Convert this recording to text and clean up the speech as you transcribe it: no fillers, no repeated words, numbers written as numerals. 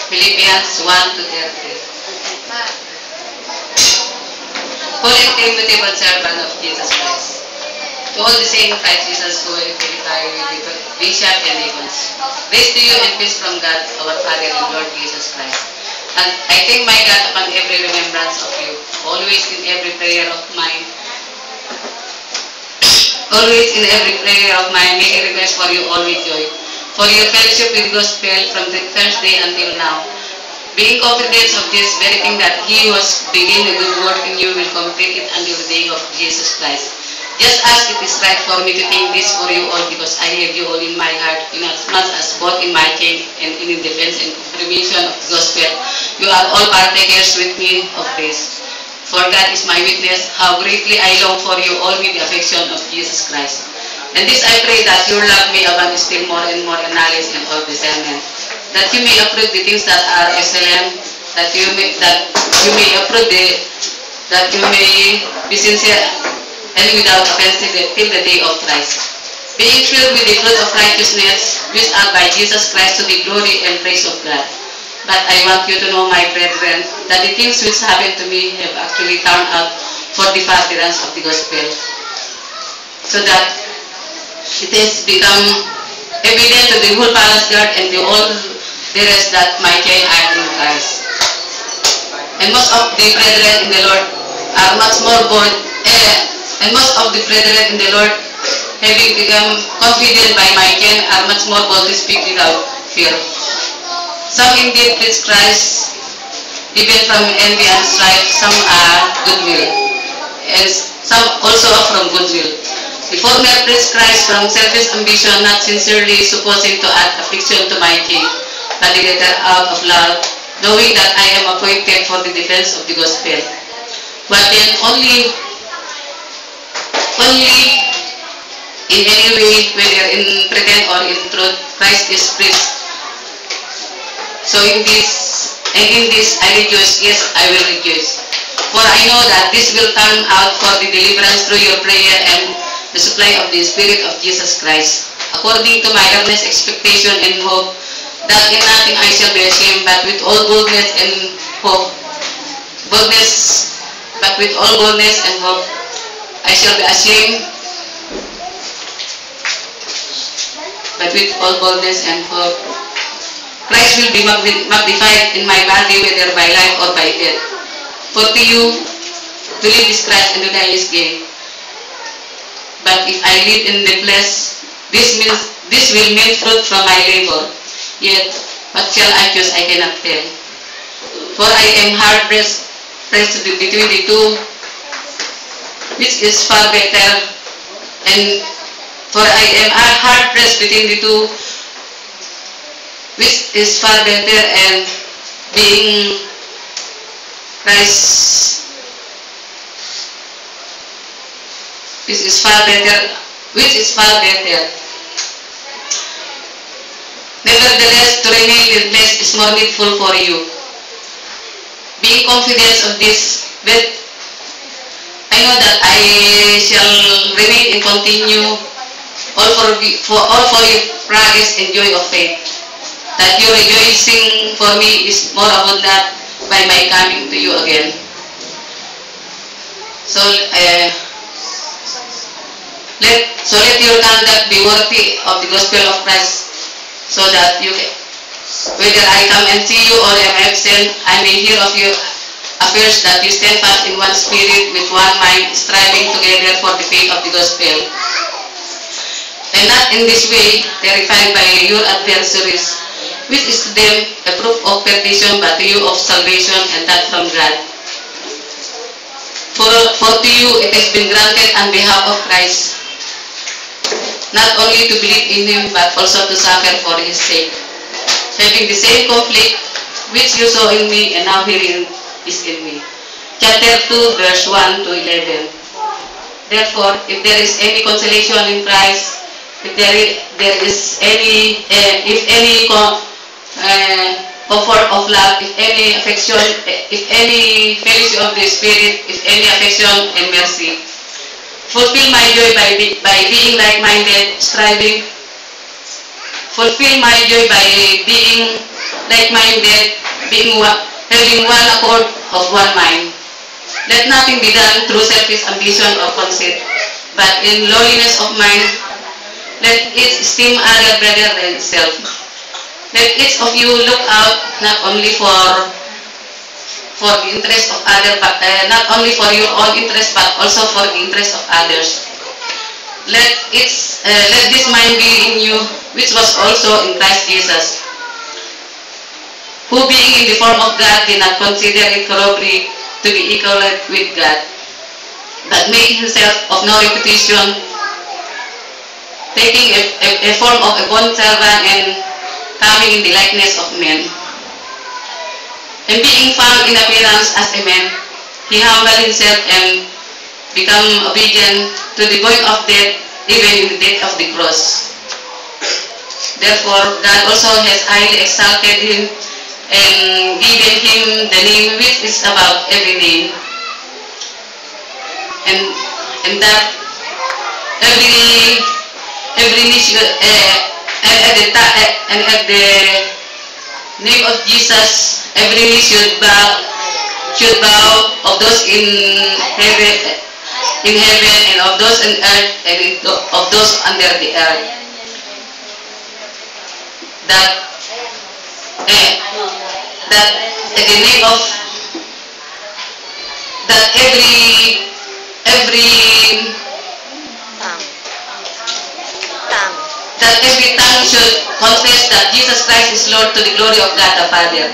Philippians 1 to 30. Paul and Timothy, but servant of Jesus Christ. To all the saints of Christ Jesus who are Philippi with the bishop and deacons. Grace to you and peace from God, our Father and Lord Jesus Christ. And I thank my God upon every remembrance of you, always in every prayer of mine. Always in every prayer of mine, making request for you all with joy. For your fellowship with gospel from the first day until now. Being confident of this very thing that he who has begun a good work in you will complete it until the day of Jesus Christ. Just as it is right for me to think this for you all, because I have you all in my heart, inasmuch as both in my case and in defense and confirmation of the gospel, you are all partakers with me of this. For God is my witness, how greatly I long for you all with the affection of Jesus Christ. And this I pray, that your love may abound still more and more in knowledge and all discernment, that you may approve the things that are excellent, that you may be sincere and without offense till the day of Christ, being filled with the fruit of righteousness, which are by Jesus Christ to the glory and praise of God. But I want you to know, my brethren, that the things which happened to me have actually turned out for the furtherance of the gospel, so that it has become evident to the whole palace guard and to all the rest that my chain are in Christ. And most of the brethren in the Lord are much more bold, and most of the brethren in the Lord, having become confident by my chain, are much more bold to speak without fear. Some indeed preach Christ, even from envy and strife. Some are goodwill, and some also are from goodwill. The former preach Christ from selfish ambition, not sincerely supposing to add affliction to my king, but the latter out of love, knowing that I am appointed for the defense of the gospel. But then only in any way, whether in pretend or in truth, Christ is preached. So in this I rejoice, yes, I will rejoice. For I know that this will turn out for the deliverance through your prayer and the supply of the Spirit of Jesus Christ, according to my earnest expectation and hope, that in nothing I shall be ashamed, but with all boldness and hope, I shall be ashamed, but with all boldness and hope, Christ will be magnified in my body, whether by life or by death. For to you, to live is Christ and to die is gain. But if I live in the flesh, this will mean fruit from my labor. Yet, what shall I choose, I cannot tell. For I am hard pressed between the two, which is far better, and for I am hard pressed between the two, which is far better, and being Christ, which is far better. Nevertheless, to remain in flesh is more needful for you. Being confident of this, but I know that I shall remain and continue all for your progress and joy of faith, that your rejoicing for me is more abundant by my coming to you again. So let your conduct be worthy of the gospel of Christ, so that you can, whether I come and see you or am absent, I may hear of your affairs, that you stand fast in one spirit, with one mind, striving together for the faith of the gospel, and not in this way terrified by your adversaries, which is to them a proof of perdition, but to you of salvation, and that from God. For to you it has been granted on behalf of Christ, not only to believe in him, but also to suffer for his sake, having the same conflict which you saw in me and now herein is in me. Chapter 2, verse 1 to 11. Therefore, if there is any consolation in Christ, if there is any comfort of love, if any affection, if any fellowship of the Spirit, if any affection and mercy, fulfill my joy by being like-minded, striving. Fulfill my joy by being like-minded, having one accord of one mind. Let nothing be done through selfish ambition or conceit, but in lowliness of mind, let each esteem other better than self. Let each of you look out not only for the interest of others, but not only for your own interest, but also for the interest of others. Let this mind be in you, which was also in Christ Jesus, who being in the form of God did not consider it robbery to be equal with God, but made himself of no reputation, taking a form of a bond servant and coming in the likeness of men. And being found in appearance as a man, he humbled himself and become obedient to the point of death, even in the death of the cross. Therefore, God also has highly exalted him and given him the name which is above every name, and that every knee should, and at the name of Jesus, every knee should bow of those in heaven, and of those on earth, and of those under the earth. That in the name of that every tongue should confess that Jesus Christ is Lord, to the glory of God the Father.